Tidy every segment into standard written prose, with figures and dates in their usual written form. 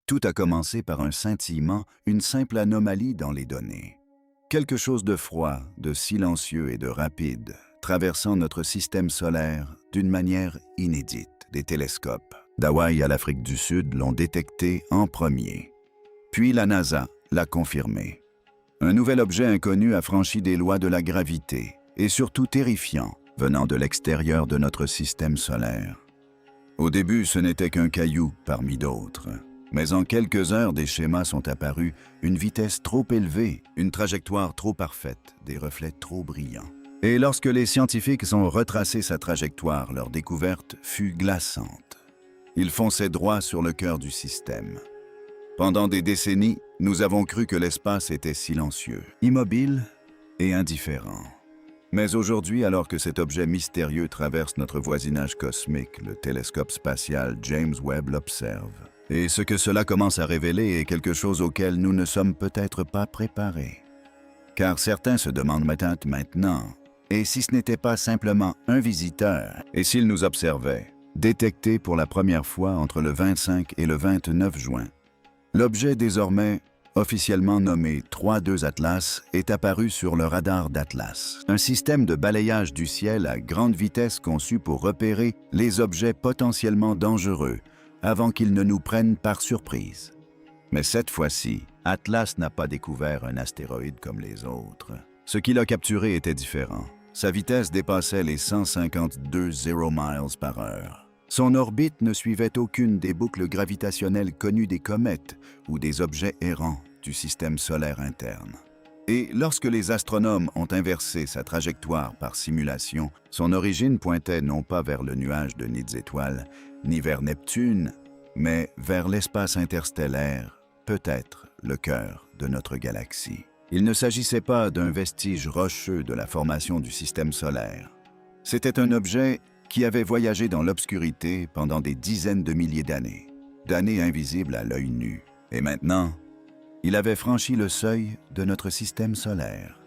Tout a commencé par un scintillement, une simple anomalie dans les données. Quelque chose de froid, de silencieux et de rapide, traversant notre système solaire d'une manière inédite. Des télescopes d'Hawaï à l'Afrique du Sud l'ont détecté en premier. Puis la NASA l'a confirmé. Un nouvel objet inconnu a franchi des lois de la gravité, et surtout terrifiant, venant de l'extérieur de notre système solaire. Au début, ce n'était qu'un caillou parmi d'autres. Mais en quelques heures, des schémas sont apparus, une vitesse trop élevée, une trajectoire trop parfaite, des reflets trop brillants. Et lorsque les scientifiques ont retracé sa trajectoire, leur découverte fut glaçante. Ils fonçaient droit sur le cœur du système. Pendant des décennies, nous avons cru que l'espace était silencieux, immobile et indifférent. Mais aujourd'hui, alors que cet objet mystérieux traverse notre voisinage cosmique, le télescope spatial James Webb l'observe. Et ce que cela commence à révéler est quelque chose auquel nous ne sommes peut-être pas préparés. Car certains se demandent maintenant, et si ce n'était pas simplement un visiteur, et s'il nous observait, détecté pour la première fois entre le 25 et le 29 juin. L'objet désormais officiellement nommé 3-2 Atlas est apparu sur le radar d'Atlas, un système de balayage du ciel à grande vitesse conçu pour repérer les objets potentiellement dangereux avant qu'ils ne nous prennent par surprise. Mais cette fois-ci, Atlas n'a pas découvert un astéroïde comme les autres. Ce qu'il a capturé était différent. Sa vitesse dépassait les 152 miles par heure. Son orbite ne suivait aucune des boucles gravitationnelles connues des comètes ou des objets errants du système solaire interne. Et lorsque les astronomes ont inversé sa trajectoire par simulation, son origine pointait non pas vers le nuage de nids d'étoiles, ni vers Neptune, mais vers l'espace interstellaire, peut-être le cœur de notre galaxie. Il ne s'agissait pas d'un vestige rocheux de la formation du système solaire. C'était un objet qui avait voyagé dans l'obscurité pendant des dizaines de milliers d'années invisibles à l'œil nu. Et maintenant, il avait franchi le seuil de notre système solaire.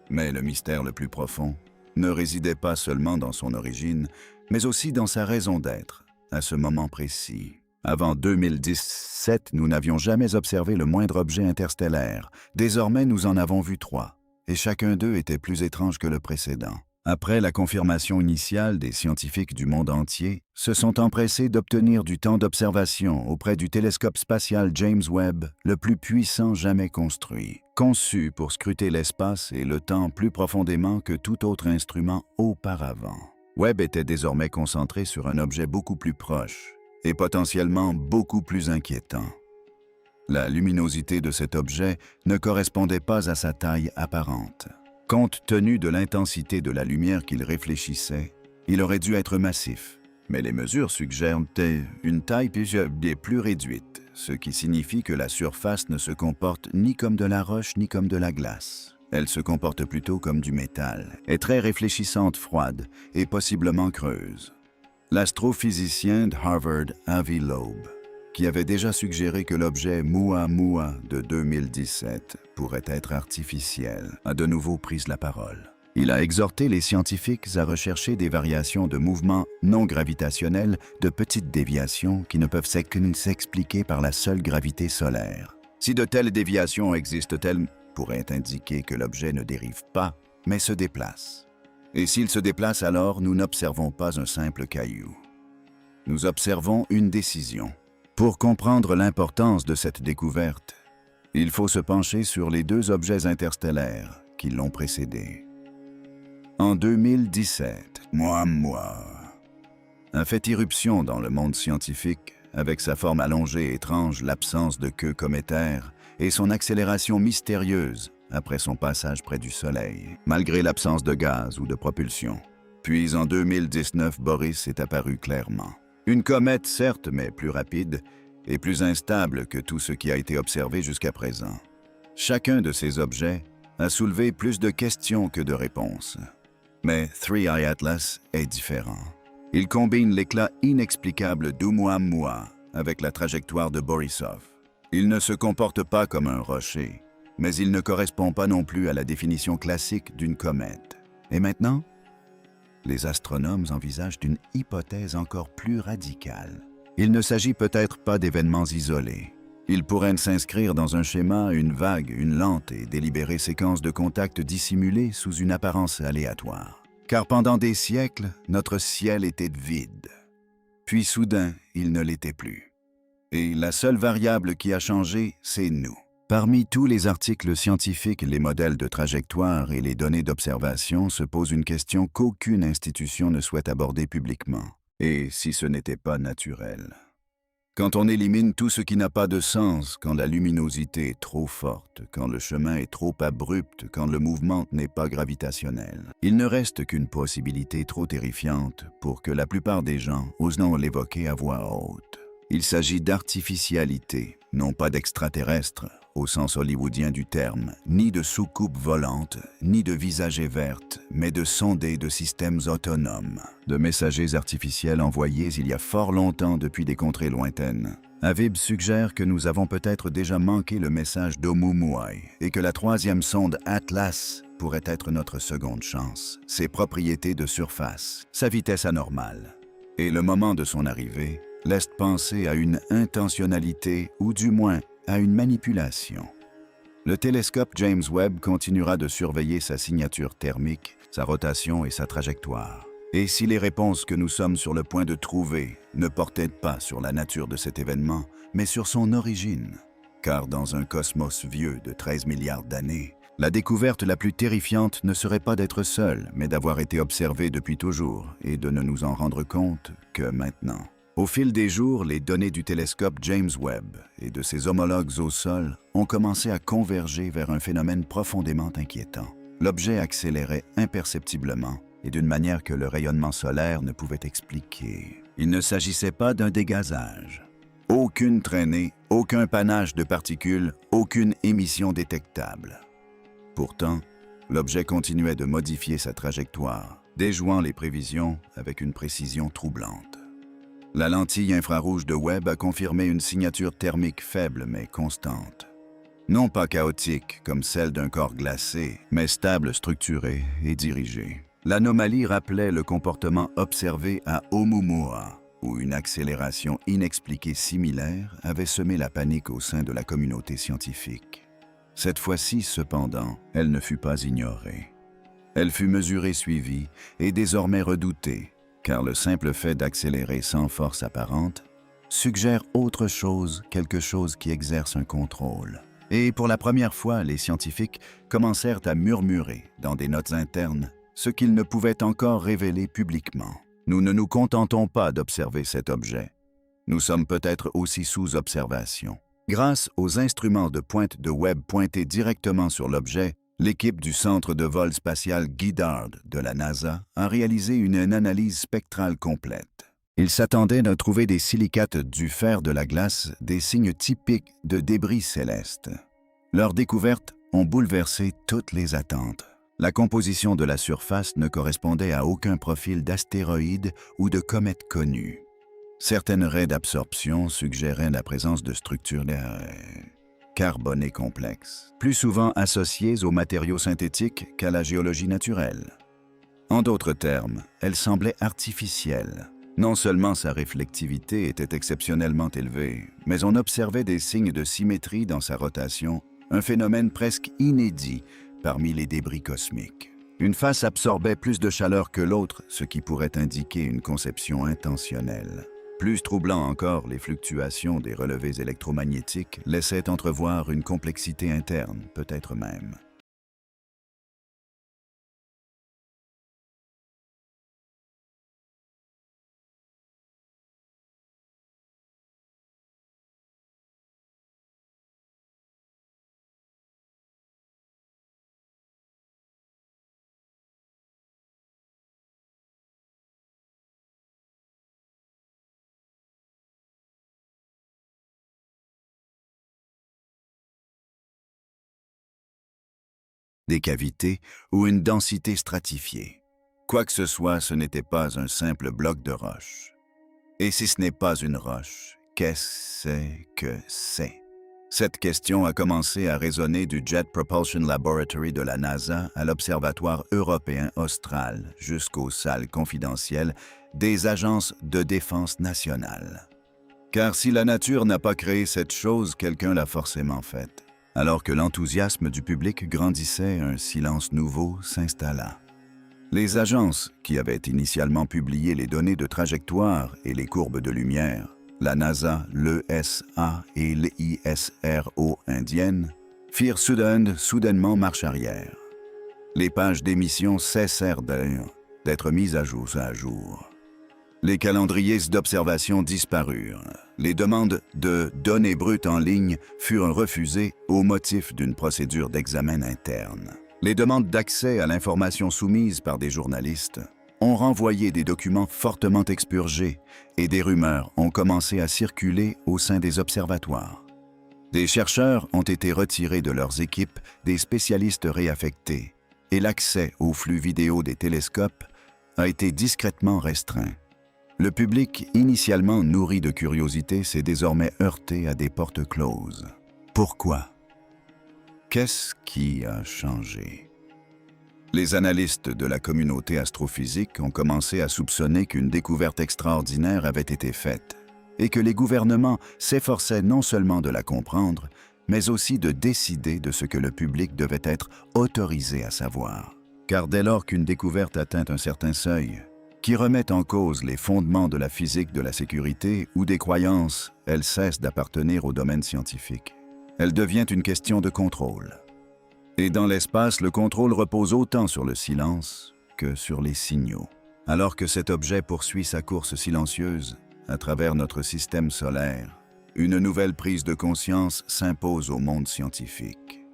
Mais le mystère le plus profond ne résidait pas seulement dans son origine, mais aussi dans sa raison d'être, à ce moment précis. Avant 2017, nous n'avions jamais observé le moindre objet interstellaire. Désormais, nous en avons vu 3, et chacun d'eux était plus étrange que le précédent. Après la confirmation initiale, des scientifiques du monde entier se sont empressés d'obtenir du temps d'observation auprès du télescope spatial James Webb, le plus puissant jamais construit, conçu pour scruter l'espace et le temps plus profondément que tout autre instrument auparavant. Webb était désormais concentré sur un objet beaucoup plus proche et potentiellement beaucoup plus inquiétant. La luminosité de cet objet ne correspondait pas à sa taille apparente. Compte tenu de l'intensité de la lumière qu'il réfléchissait, il aurait dû être massif, mais les mesures suggèrent une taille plus réduite, ce qui signifie que la surface ne se comporte ni comme de la roche ni comme de la glace. Elle se comporte plutôt comme du métal, est très réfléchissante, froide et possiblement creuse. L'astrophysicien de Harvard, Avi Loeb, qui avait déjà suggéré que l'objet Muamua de 2017 pourrait être artificiel, a de nouveau pris la parole. Il a exhorté les scientifiques à rechercher des variations de mouvements non gravitationnels, de petites déviations qui ne peuvent s'expliquer par la seule gravité solaire. Si de telles déviations existent-elles, pourrait indiquer que l'objet ne dérive pas, mais se déplace. Et s'il se déplace alors, nous n'observons pas un simple caillou. Nous observons une décision. Pour comprendre l'importance de cette découverte, il faut se pencher sur les 2 objets interstellaires qui l'ont précédé. En 2017, Muamua a fait irruption dans le monde scientifique avec sa forme allongée étrange, l'absence de queue cométaire et son accélération mystérieuse après son passage près du Soleil, malgré l'absence de gaz ou de propulsion. Puis en 2019, Boris est apparu clairement. Une comète, certes, mais plus rapide et plus instable que tout ce qui a été observé jusqu'à présent. Chacun de ces objets a soulevé plus de questions que de réponses. Mais 3i Atlas est différent. Il combine l'éclat inexplicable d'Oumuamua avec la trajectoire de Borisov. Il ne se comporte pas comme un rocher, mais il ne correspond pas non plus à la définition classique d'une comète. Et maintenant, les astronomes envisagent une hypothèse encore plus radicale. Il ne s'agit peut-être pas d'événements isolés. Il pourrait s'inscrire dans un schéma, une vague, une lente et délibérée séquence de contacts dissimulés sous une apparence aléatoire. Car pendant des siècles, notre ciel était vide. Puis soudain, il ne l'était plus. Et la seule variable qui a changé, c'est nous. Parmi tous les articles scientifiques, les modèles de trajectoire et les données d'observation se posent une question qu'aucune institution ne souhaite aborder publiquement. Et si ce n'était pas naturel? Quand on élimine tout ce qui n'a pas de sens, quand la luminosité est trop forte, quand le chemin est trop abrupt, quand le mouvement n'est pas gravitationnel, il ne reste qu'une possibilité trop terrifiante pour que la plupart des gens osent l'évoquer à voix haute. Il s'agit d'artificialité, non pas d'extraterrestres, au sens hollywoodien du terme, ni de soucoupes volantes, ni de visagers vertes, mais de sondés de systèmes autonomes, de messagers artificiels envoyés il y a fort longtemps depuis des contrées lointaines. Avib suggère que nous avons peut-être déjà manqué le message d'Oumuamua et que la troisième sonde Atlas pourrait être notre seconde chance, ses propriétés de surface, sa vitesse anormale. Et le moment de son arrivée laisse penser à une intentionnalité ou du moins à une manipulation. Le télescope James Webb continuera de surveiller sa signature thermique, sa rotation et sa trajectoire. Et si les réponses que nous sommes sur le point de trouver ne portaient pas sur la nature de cet événement, mais sur son origine, car dans un cosmos vieux de 13 milliards d'années, la découverte la plus terrifiante ne serait pas d'être seul, mais d'avoir été observé depuis toujours et de ne nous en rendre compte que maintenant. Au fil des jours, les données du télescope James Webb et de ses homologues au sol ont commencé à converger vers un phénomène profondément inquiétant. L'objet accélérait imperceptiblement et d'une manière que le rayonnement solaire ne pouvait expliquer. Il ne s'agissait pas d'un dégazage. Aucune traînée, aucun panache de particules, aucune émission détectable. Pourtant, l'objet continuait de modifier sa trajectoire, déjouant les prévisions avec une précision troublante. La lentille infrarouge de Webb a confirmé une signature thermique faible mais constante. Non pas chaotique comme celle d'un corps glacé, mais stable, structurée et dirigée. L'anomalie rappelait le comportement observé à Oumuamua, où une accélération inexpliquée similaire avait semé la panique au sein de la communauté scientifique. Cette fois-ci, cependant, elle ne fut pas ignorée. Elle fut mesurée, suivie et désormais redoutée, car le simple fait d'accélérer sans force apparente suggère autre chose, quelque chose qui exerce un contrôle. Et pour la première fois, les scientifiques commencèrent à murmurer dans des notes internes ce qu'ils ne pouvaient encore révéler publiquement. Nous ne nous contentons pas d'observer cet objet. Nous sommes peut-être aussi sous observation. Grâce aux instruments de pointe de Webb pointés directement sur l'objet, l'équipe du Centre de vol spatial Goddard de la NASA a réalisé une analyse spectrale complète. Ils s'attendaient à trouver des silicates, du fer, de la glace, des signes typiques de débris célestes. Leurs découvertes ont bouleversé toutes les attentes. La composition de la surface ne correspondait à aucun profil d'astéroïde ou de comète connu. Certaines raies d'absorption suggéraient la présence de structures carbonées complexes, plus souvent associées aux matériaux synthétiques qu'à la géologie naturelle. En d'autres termes, elle semblait artificielle. Non seulement sa réflectivité était exceptionnellement élevée, mais on observait des signes de symétrie dans sa rotation, un phénomène presque inédit parmi les débris cosmiques. Une face absorbait plus de chaleur que l'autre, ce qui pourrait indiquer une conception intentionnelle. Plus troublant encore, les fluctuations des relevés électromagnétiques laissaient entrevoir une complexité interne, peut-être même. Des cavités ou une densité stratifiée. Quoi que ce soit, ce n'était pas un simple bloc de roche. Et si ce n'est pas une roche, qu'est-ce que c'est? Cette question a commencé à résonner du Jet Propulsion Laboratory de la NASA à l'Observatoire européen austral jusqu'aux salles confidentielles des agences de défense nationale. Car si la nature n'a pas créé cette chose, quelqu'un l'a forcément faite. Alors que l'enthousiasme du public grandissait, un silence nouveau s'installa. Les agences qui avaient initialement publié les données de trajectoire et les courbes de lumière, la NASA, l'ESA et l'ISRO indienne, firent soudainement marche arrière. Les pages d'émission cessèrent d'être mises à jour. Les calendriers d'observation disparurent. Les demandes de données brutes en ligne furent refusées au motif d'une procédure d'examen interne. Les demandes d'accès à l'information soumises par des journalistes ont renvoyé des documents fortement expurgés et des rumeurs ont commencé à circuler au sein des observatoires. Des chercheurs ont été retirés de leurs équipes, des spécialistes réaffectés, et l'accès aux flux vidéo des télescopes a été discrètement restreint. Le public, initialement nourri de curiosité, s'est désormais heurté à des portes closes. Pourquoi? Qu'est-ce qui a changé? Les analystes de la communauté astrophysique ont commencé à soupçonner qu'une découverte extraordinaire avait été faite et que les gouvernements s'efforçaient non seulement de la comprendre, mais aussi de décider de ce que le public devait être autorisé à savoir. Car dès lors qu'une découverte atteint un certain seuil, qui remet en cause les fondements de la physique de la sécurité ou des croyances, elle cesse d'appartenir au domaine scientifique. Elle devient une question de contrôle. Et dans l'espace, le contrôle repose autant sur le silence que sur les signaux. Alors que cet objet poursuit sa course silencieuse à travers notre système solaire, une nouvelle prise de conscience s'impose au monde scientifique.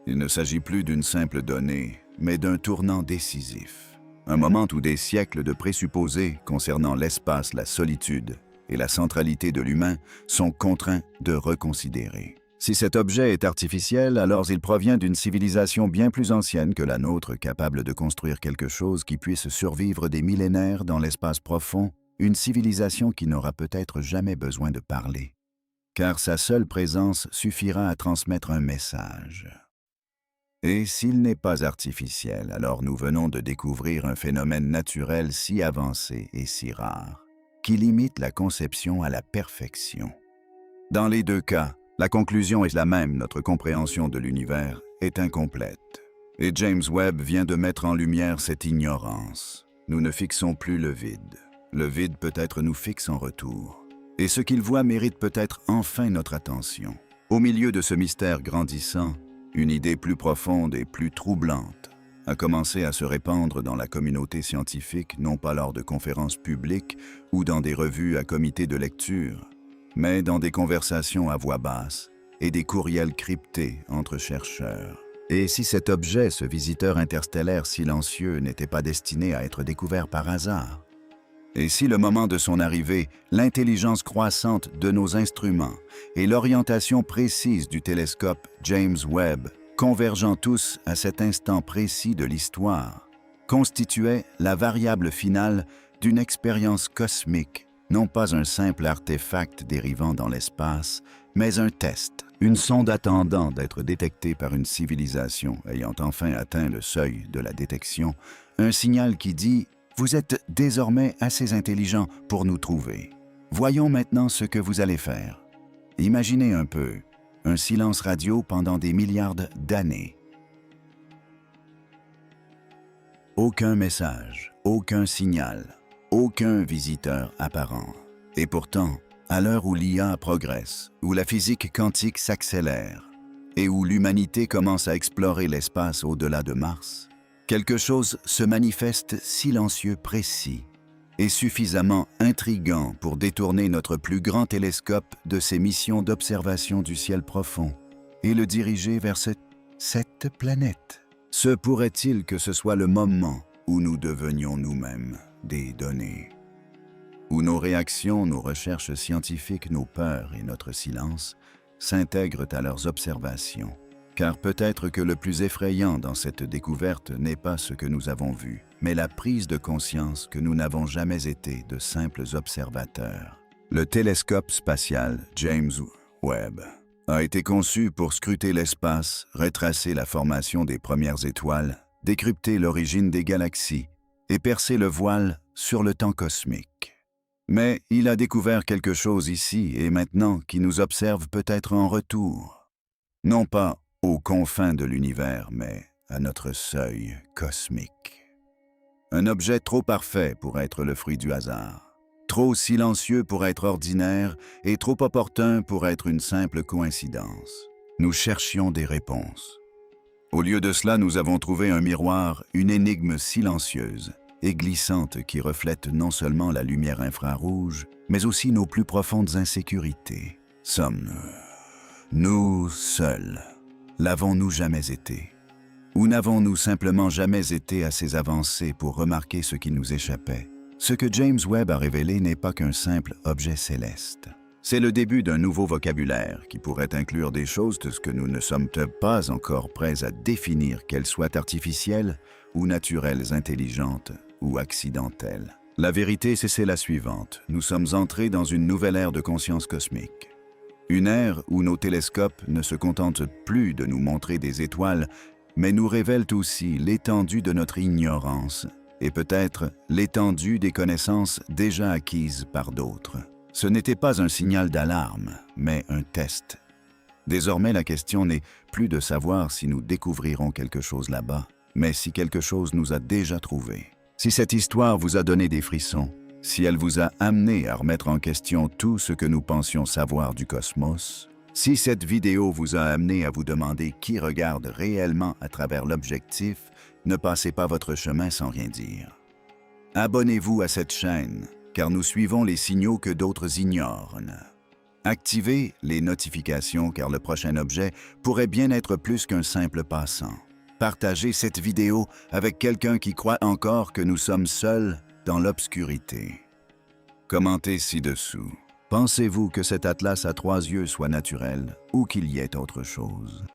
Il ne s'agit plus d'une simple donnée, mais d'un tournant décisif. Un moment où des siècles de présupposés concernant l'espace, la solitude et la centralité de l'humain sont contraints de reconsidérer. Si cet objet est artificiel, alors il provient d'une civilisation bien plus ancienne que la nôtre, capable de construire quelque chose qui puisse survivre des millénaires dans l'espace profond, une civilisation qui n'aura peut-être jamais besoin de parler, car sa seule présence suffira à transmettre un message. Et s'il n'est pas artificiel, alors nous venons de découvrir un phénomène naturel si avancé et si rare, qui limite la conception à la perfection. Dans les deux cas, la conclusion est la même, notre compréhension de l'univers est incomplète. Et James Webb vient de mettre en lumière cette ignorance. Nous ne fixons plus le vide. Le vide peut-être nous fixe en retour. Et ce qu'il voit mérite peut-être enfin notre attention. Au milieu de ce mystère grandissant, une idée plus profonde et plus troublante a commencé à se répandre dans la communauté scientifique, non pas lors de conférences publiques ou dans des revues à comité de lecture, mais dans des conversations à voix basse et des courriels cryptés entre chercheurs. Et si cet objet, ce visiteur interstellaire silencieux, n'était pas destiné à être découvert par hasard? Et si le moment de son arrivée, l'intelligence croissante de nos instruments et l'orientation précise du télescope James Webb, convergeant tous à cet instant précis de l'histoire, constituaient la variable finale d'une expérience cosmique, non pas un simple artefact dérivant dans l'espace, mais un test, une sonde attendant d'être détectée par une civilisation ayant enfin atteint le seuil de la détection, un signal qui dit « Vous êtes désormais assez intelligent pour nous trouver. Voyons maintenant ce que vous allez faire. » Imaginez un peu, un silence radio pendant des milliards d'années. Aucun message, aucun signal, aucun visiteur apparent. Et pourtant, à l'heure où l'IA progresse, où la physique quantique s'accélère et où l'humanité commence à explorer l'espace au-delà de Mars, quelque chose se manifeste silencieux, précis et suffisamment intriguant pour détourner notre plus grand télescope de ses missions d'observation du ciel profond et le diriger vers cette planète. Se pourrait-il que ce soit le moment où nous devenions nous-mêmes des données, où nos réactions, nos recherches scientifiques, nos peurs et notre silence s'intègrent à leurs observations? Car peut-être que le plus effrayant dans cette découverte n'est pas ce que nous avons vu, mais la prise de conscience que nous n'avons jamais été de simples observateurs. Le télescope spatial James Webb a été conçu pour scruter l'espace, retracer la formation des premières étoiles, décrypter l'origine des galaxies et percer le voile sur le temps cosmique. Mais il a découvert quelque chose ici et maintenant qui nous observe peut-être en retour. Non pas aux confins de l'univers, mais à notre seuil cosmique. Un objet trop parfait pour être le fruit du hasard, trop silencieux pour être ordinaire et trop opportun pour être une simple coïncidence. Nous cherchions des réponses. Au lieu de cela, nous avons trouvé un miroir, une énigme silencieuse et glissante qui reflète non seulement la lumière infrarouge, mais aussi nos plus profondes insécurités. Sommes-nous seuls? L'avons-nous jamais été? Ou n'avons-nous simplement jamais été assez avancés pour remarquer ce qui nous échappait? Ce que James Webb a révélé n'est pas qu'un simple objet céleste. C'est le début d'un nouveau vocabulaire qui pourrait inclure des choses de ce que nous ne sommes pas encore prêts à définir, qu'elles soient artificielles ou naturelles, intelligentes ou accidentelles. La vérité, c'est la suivante. Nous sommes entrés dans une nouvelle ère de conscience cosmique. Une ère où nos télescopes ne se contentent plus de nous montrer des étoiles, mais nous révèlent aussi l'étendue de notre ignorance et peut-être l'étendue des connaissances déjà acquises par d'autres. Ce n'était pas un signal d'alarme, mais un test. Désormais, la question n'est plus de savoir si nous découvrirons quelque chose là-bas, mais si quelque chose nous a déjà trouvés. Si cette histoire vous a donné des frissons, si elle vous a amené à remettre en question tout ce que nous pensions savoir du cosmos, si cette vidéo vous a amené à vous demander qui regarde réellement à travers l'objectif, ne passez pas votre chemin sans rien dire. Abonnez-vous à cette chaîne, car nous suivons les signaux que d'autres ignorent. Activez les notifications, car le prochain objet pourrait bien être plus qu'un simple passant. Partagez cette vidéo avec quelqu'un qui croit encore que nous sommes seuls dans l'obscurité. Commentez ci-dessous. Pensez-vous que cet atlas à 3 yeux soit naturel ou qu'il y ait autre chose?